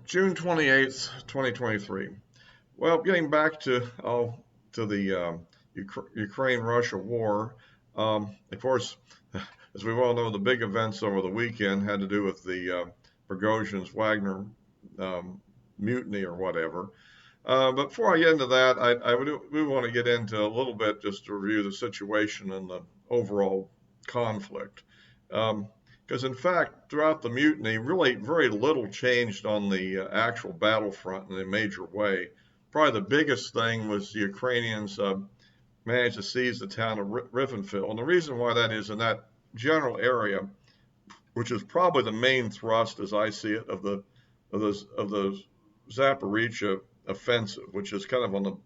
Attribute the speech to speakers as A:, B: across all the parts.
A: June 28th, 2023. Well, getting back to the Ukraine-Russia war, of course, as we all know, the big events over the weekend had to do with the Prigozhin's Wagner um, mutiny or whatever. But before I get into that, we want to get into a little bit just to review the situation and the overall conflict. Because in fact, throughout the mutiny, really very little changed on the actual battlefront in a major way. Probably the biggest thing was the Ukrainians managed to seize the town of Rivenfil. And the reason why that is in that general area, which is probably the main thrust, as I see it, of the Zaporizhia offensive, which is kind of on the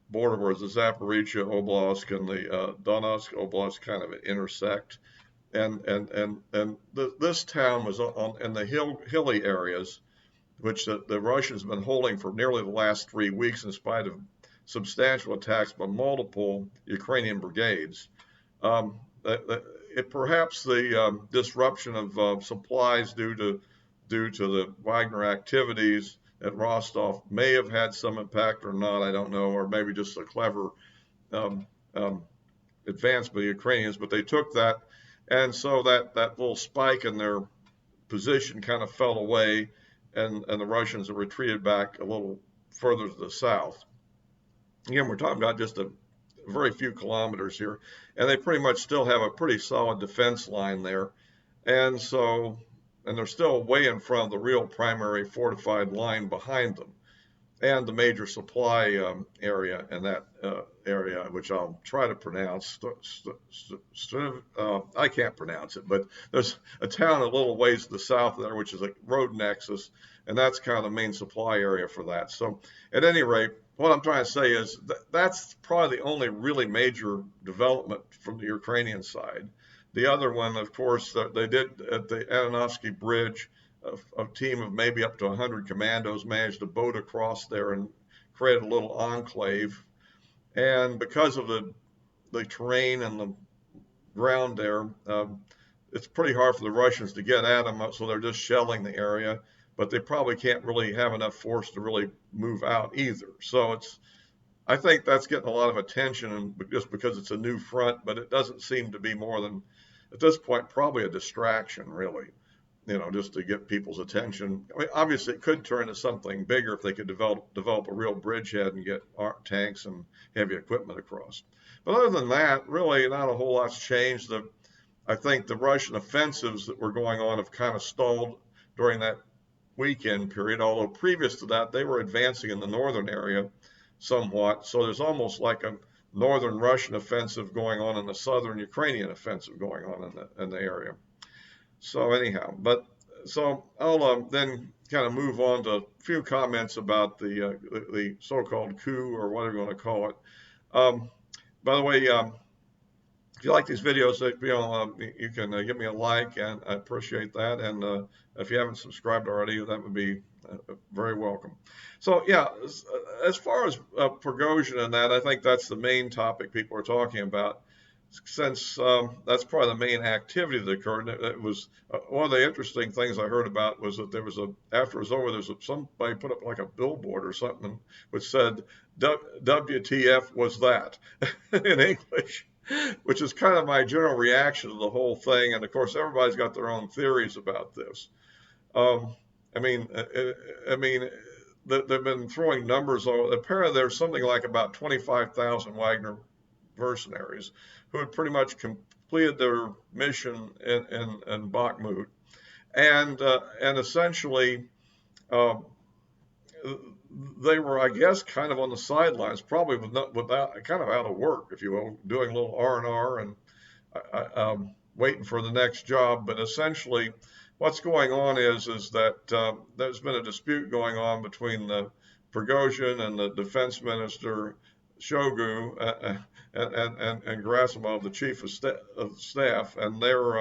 A: border where the Zaporizhia Oblast and the Donetsk Oblast kind of intersect. This town was in the hilly areas, which the Russians have been holding for nearly the last 3 weeks, in spite of substantial attacks by multiple Ukrainian brigades. Perhaps the disruption of supplies due to the Wagner activities at Rostov may have had some impact or not, I don't know, or maybe just a clever um, um, advance by the Ukrainians, but they took that, and so that little spike in their position kind of fell away, and the Russians have retreated back a little further to the south. Again, we're talking about just a very few kilometers here, and they pretty much still have a pretty solid defense line there, and they're still way in front of the real primary fortified line behind them, and the major supply area in that area, which I'll try to pronounce. I can't pronounce it, but there's a town a little ways to the south there, which is a road nexus, and that's kind of the main supply area for that. So at any rate, what I'm trying to say is that's probably the only really major development from the Ukrainian side. The other one, of course, they did at the Ananovsky Bridge, a team of maybe up to 100 commandos managed to boat across there and create a little enclave. And because of the terrain and the ground there, it's pretty hard for the Russians to get at them, so they're just shelling the area. But they probably can't really have enough force to really move out either. So I think that's getting a lot of attention just because it's a new front, but it doesn't seem to be more than, at this point, probably a distraction, really, just to get people's attention. I mean, obviously, it could turn into something bigger if they could develop a real bridgehead and get tanks and heavy equipment across. But other than that, really, not a whole lot's changed. I think the Russian offensives that were going on have kind of stalled during that weekend period, although previous to that, they were advancing in the northern area somewhat. So there's almost like a northern Russian offensive going on and the southern Ukrainian offensive going on in the area. So anyhow, so I'll then kind of move on to a few comments about the so-called coup, or whatever you want to call it. By the way, if you like these videos, you can give me a like, and I appreciate that. And if you haven't subscribed already, that would be very welcome. So yeah, as far as Prigozhin and that, I think that's the main topic people are talking about, since that's probably the main activity that occurred. It was one of the interesting things I heard about was that after it was over, somebody put up like a billboard or something which said WTF was that in English, which is kind of my general reaction to the whole thing. And of course, everybody's got their own theories about this. I mean, they've been throwing numbers over. Apparently, there's something like about 25,000 Wagner mercenaries who had pretty much completed their mission in Bakhmut, and essentially they were, I guess, kind of on the sidelines, probably without kind of out of work, if you will, doing a little R&R and waiting for the next job. But essentially, what's going on is that there's been a dispute going on between the Prigozhin and the defense minister Shogu and Gerasimov, the chief of staff, and they're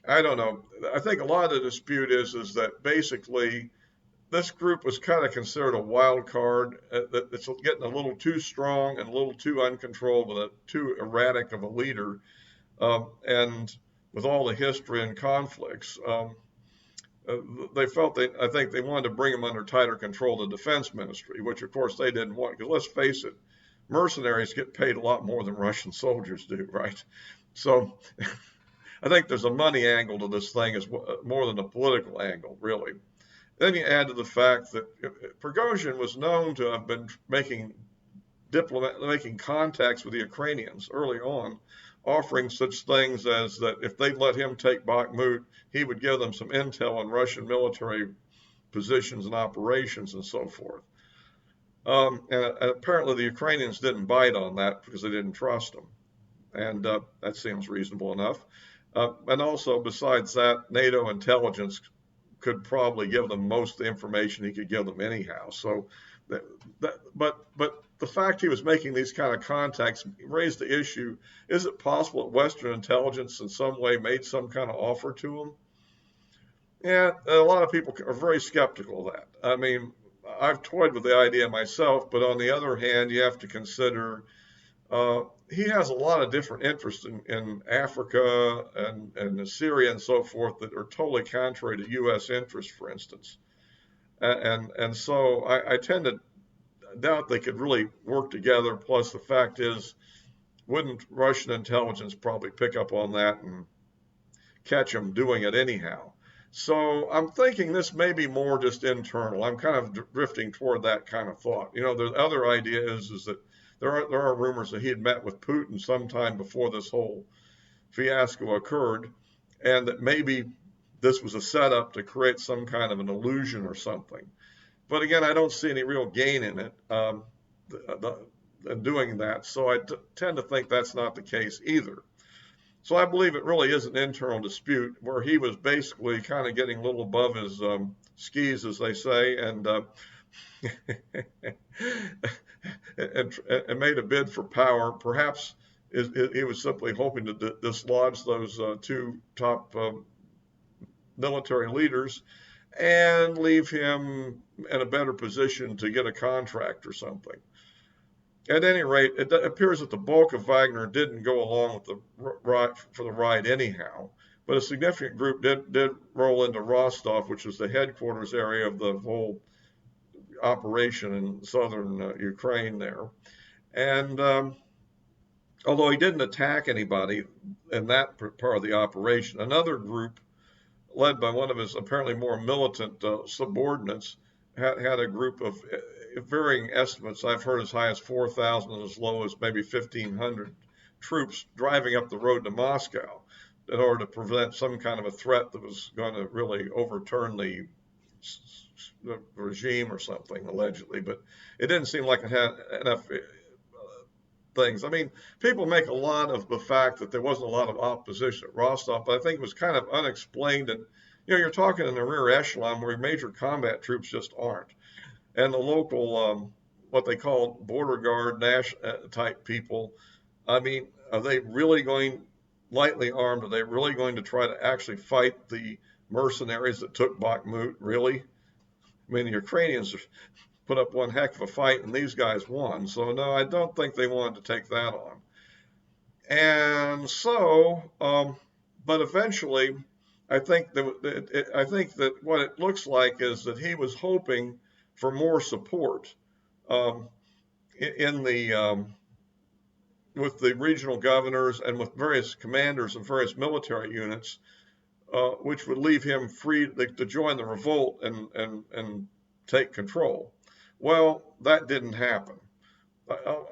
A: I don't know. I think a lot of the dispute is that basically this group was kind of considered a wild card. That it's getting a little too strong and a little too uncontrolled, with too erratic of a leader, and with all the history and conflicts. they felt I think they wanted to bring them under tighter control of the defense ministry, which of course they didn't want, because let's face it, mercenaries get paid a lot more than Russian soldiers do, right? So I think there's a money angle to this thing as more than a political angle, really. Then you add to the fact that Prigozhin was known to have been making contacts with the Ukrainians early on, offering such things as that if they'd let him take Bakhmut, he would give them some intel on Russian military positions and operations and so forth. And apparently the Ukrainians didn't bite on that because they didn't trust him. And that seems reasonable enough. And also, besides that, NATO intelligence could probably give them most of the information he could give them anyhow. So, but the fact he was making these kind of contacts raised the issue: is it possible that Western intelligence in some way made some kind of offer to him? Yeah, a lot of people are very skeptical of that. I mean, I've toyed with the idea myself, but on the other hand, you have to consider he has a lot of different interests in Africa and Syria and so forth that are totally contrary to U.S. interests, for instance. And so I tend to doubt they could really work together. Plus, the fact is, wouldn't Russian intelligence probably pick up on that and catch them doing it anyhow? So I'm thinking this may be more just internal. I'm kind of drifting toward that kind of thought. You know, the other idea is that there are rumors that he had met with Putin sometime before this whole fiasco occurred, and that maybe this was a setup to create some kind of an illusion or something. But again, I don't see any real gain in it doing that, so I tend to think that's not the case either. So I believe it really is an internal dispute where he was basically kind of getting a little above his skis, as they say, and and made a bid for power. Perhaps he was simply hoping to dislodge those two top military leaders and leave him in a better position to get a contract or something. At any rate, it appears that the bulk of Wagner didn't go along with for the ride anyhow, but a significant group did roll into Rostov, which was the headquarters area of the whole operation in southern Ukraine there. And although he didn't attack anybody in that part of the operation, another group led by one of his apparently more militant subordinates had a group of varying estimates. I've heard as high as 4,000 and as low as maybe 1,500 troops driving up the road to Moscow in order to prevent some kind of a threat that was going to really overturn the regime or something, allegedly. But it didn't seem like it had enough things. I mean, people make a lot of the fact that there wasn't a lot of opposition at Rostov, but I think it was kind of unexplained. And, you know, you're talking in the rear echelon where major combat troops just aren't. And the local, what they call border guard type people, I mean, are they really going lightly armed? Are they really going to try to actually fight the mercenaries that took Bakhmut? Really? I mean, the Ukrainians put up one heck of a fight, and these guys won. So, no, I don't think they wanted to take that on. And so, but eventually, I think that what it looks like is that he was hoping for more support in the with the regional governors and with various commanders of various military units, which would leave him free to join the revolt and take control. Well, that didn't happen.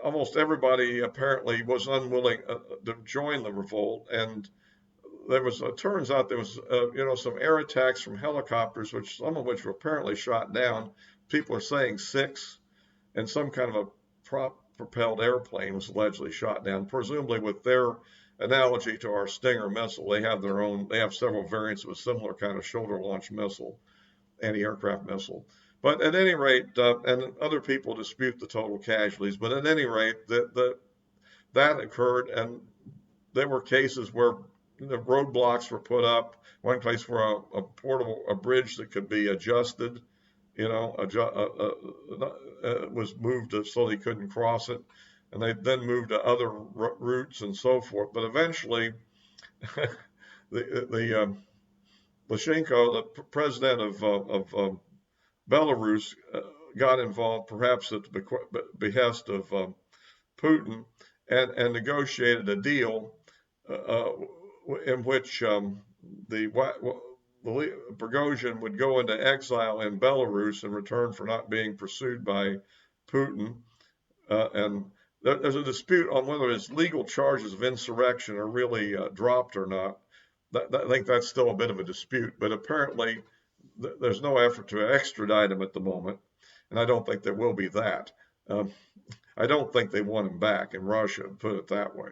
A: Almost everybody apparently was unwilling to join the revolt, and there was turns out there was some air attacks from helicopters, which some of which were apparently shot down. People are saying 6, and some kind of a prop-propelled airplane was allegedly shot down, presumably with their analogy to our Stinger missile. They have several variants of a similar kind of shoulder-launched missile, anti-aircraft missile. But at any rate, and other people dispute the total casualties, but at any rate, that occurred, and there were cases where the roadblocks were put up. One place where a bridge that could be adjusted, was moved so they couldn't cross it, and they then moved to other routes and so forth. But eventually, the Lukashenko, the president of Belarus, got involved, perhaps at the behest of Putin, and negotiated a deal uh, in which the Prigozhin would go into exile in Belarus in return for not being pursued by Putin. And there's a dispute on whether his legal charges of insurrection are really dropped or not. I think that's still a bit of a dispute, but apparently there's no effort to extradite him at the moment, and I don't think there will be that. Um, I don't think they want him back in Russia, put it that way.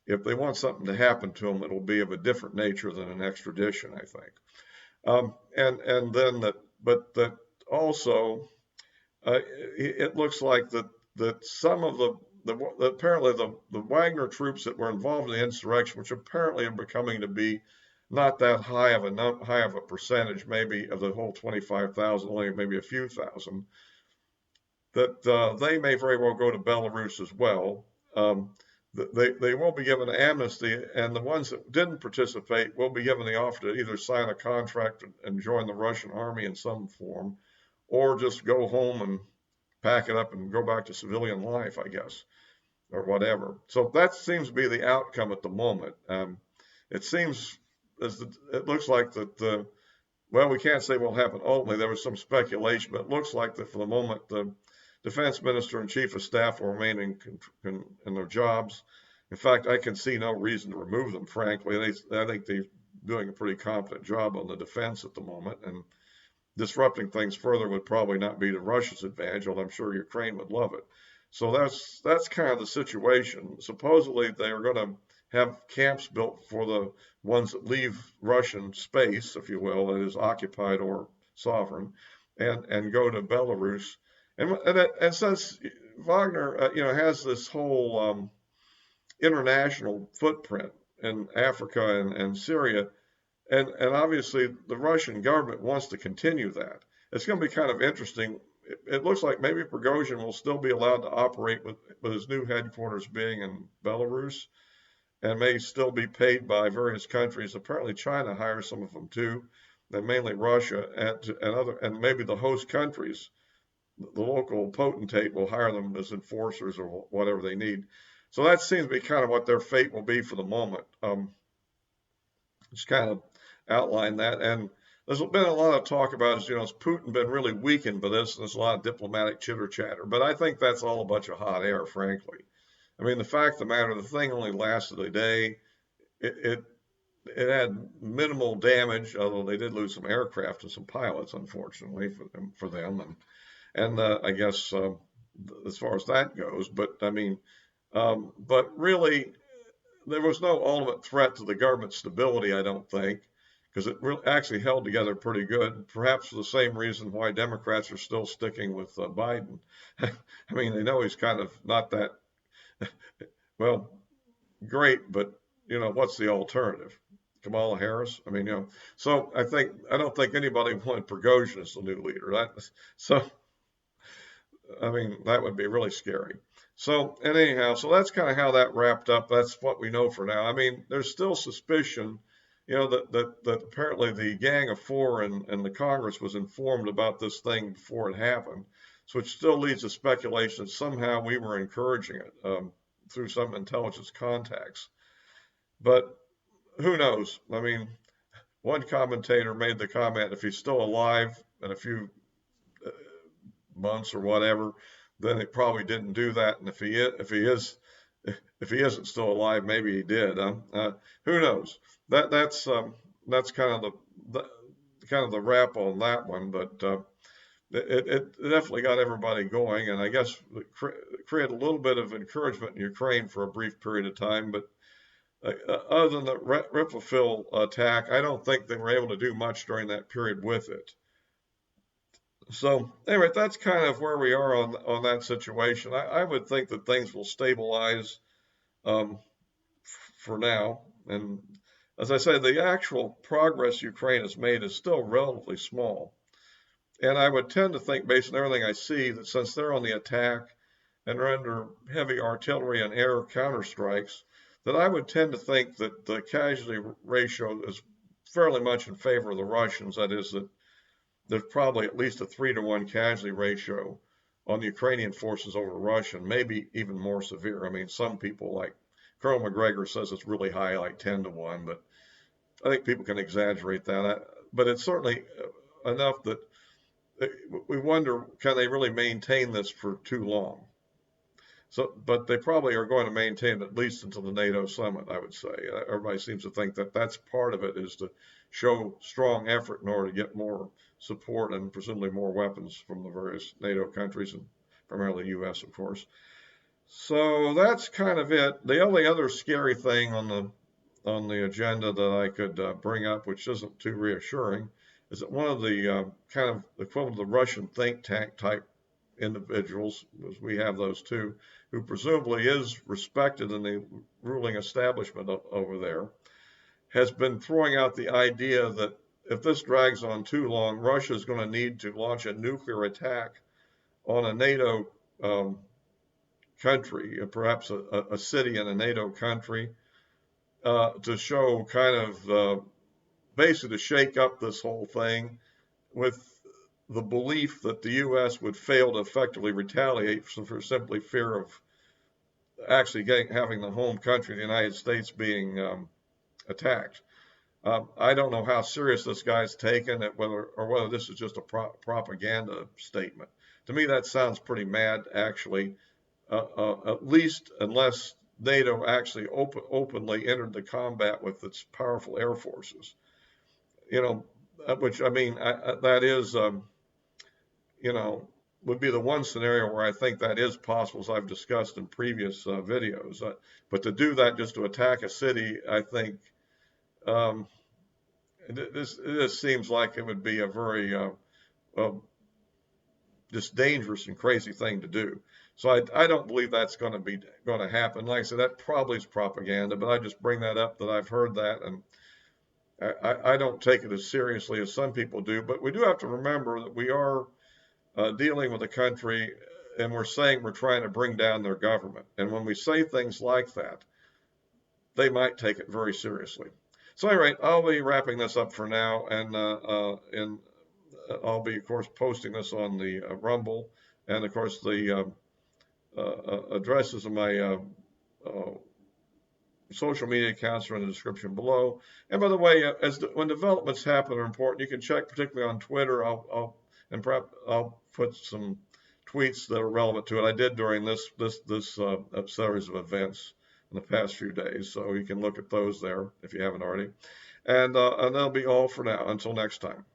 A: If they want something to happen to him, it'll be of a different nature than an extradition, I think. And then that, but that also, it looks like that some of apparently the Wagner troops that were involved in the insurrection, which apparently are becoming to be not that high of a percentage, maybe of the whole 25,000, only maybe a few thousand, that they may very well go to Belarus as well. They will be given amnesty, and the ones that didn't participate will be given the offer to either sign a contract and join the Russian army in some form, or just go home and pack it up and go back to civilian life, I guess, or whatever. So that seems to be the outcome at the moment. It seems it looks like that. Well, we can't say what will happen ultimately. There was some speculation, but it looks like that for the moment the defense minister and chief of staff will remain in their jobs. In fact, I can see no reason to remove them, frankly. I think they're doing a pretty competent job on the defense at the moment, and disrupting things further would probably not be to Russia's advantage, although I'm sure Ukraine would love it. So that's kind of the situation. Supposedly they are going to have camps built for the ones that leave Russian space, if you will, that is occupied or sovereign, and go to Belarus. And since Wagner, has this whole international footprint in Africa and Syria, and obviously the Russian government wants to continue that. It's going to be kind of interesting. It looks like maybe Prigozhin will still be allowed to operate with his new headquarters being in Belarus, and may still be paid by various countries. Apparently China hires some of them too, and mainly Russia and maybe the host countries. The local potentate will hire them as enforcers or whatever they need. So that seems to be kind of what their fate will be for the moment. Just kind of outline that. And there's been a lot of talk about, has Putin been really weakened by this? And there's a lot of diplomatic chitter chatter. But I think that's all a bunch of hot air, frankly. I mean, the fact of the matter, the thing only lasted a day. It had minimal damage, although they did lose some aircraft and some pilots, unfortunately, for them. And I guess as far as that goes, but I mean, but really, there was no ultimate threat to the government's stability, I don't think, because it really actually held together pretty good, perhaps for the same reason why Democrats are still sticking with Biden. I mean, they know he's kind of not that, well, great, but, what's the alternative? Kamala Harris? I mean, so I don't think anybody wanted Prigozhin as the new leader. I mean, that would be really scary. So, and anyhow, so that's kind of how that wrapped up. That's what we know for now. I mean, there's still suspicion, that apparently the Gang of Four and the Congress was informed about this thing before it happened. So it still leads to speculation that somehow we were encouraging it through some intelligence contacts. But who knows? I mean, one commentator made the comment, if he's still alive in a few months or whatever, then it probably didn't do that. And if he isn't still alive, maybe he did. Who knows? That's kind of the wrap on that one. But it definitely got everybody going, and I guess it created a little bit of encouragement in Ukraine for a brief period of time. But other than the Riflefil attack, I don't think they were able to do much during that period with it. So anyway, that's kind of where we are on that situation. I would think that things will stabilize for now. And as I say, the actual progress Ukraine has made is still relatively small. And I would tend to think, based on everything I see, that since they're on the attack and are under heavy artillery and air counterstrikes, that I would tend to think that the casualty ratio is fairly much in favor of the Russians. That is, that there's probably at least a 3-to-1 casualty ratio on the Ukrainian forces over Russian, maybe even more severe. I mean, some people like Colonel McGregor says it's really high, like 10-to-1, but I think people can exaggerate that. But it's certainly enough that we wonder, can they really maintain this for too long? So, but they probably are going to maintain it at least until the NATO summit, I would say. Everybody seems to think that that's part of it, is to show strong effort in order to get more support and presumably more weapons from the various NATO countries, and primarily the U.S., of course. So that's kind of it. The only other scary thing on the agenda that I could bring up, which isn't too reassuring, is that one of the kind of equivalent of the Russian think tank type individuals, as we have those too, who presumably is respected in the ruling establishment over there, has been throwing out the idea that if this drags on too long, Russia is going to need to launch a nuclear attack on a NATO country, perhaps a city in a NATO country, to show kind of basically to shake up this whole thing, with the belief that the U.S. would fail to effectively retaliate for simply fear of actually having the home country, the United States, being attacked. I don't know how serious this guy's taken it, whether this is just a propaganda statement. To me, that sounds pretty mad, actually. At least unless NATO actually openly entered the combat with its powerful air forces. Which, I mean, that is, would be the one scenario where I think that is possible, as I've discussed in previous videos. But to do that just to attack a city, I think this seems like it would be a very just dangerous and crazy thing to do. So I don't believe that's going to happen. Like I said, that probably is propaganda, but I just bring that up that I've heard that, and I don't take it as seriously as some people do. But we do have to remember that we are dealing with a country, and we're saying we're trying to bring down their government. And when we say things like that, they might take it very seriously. So anyway, I'll be wrapping this up for now, and I'll be, of course, posting this on the Rumble, and of course the addresses of my social media accounts are in the description below. And by the way, when developments happen are important, you can check particularly on Twitter. I'll put some tweets that are relevant to it. I did during this series of events in the past few days, so you can look at those there if you haven't already. And that'll be all for now. Until next time.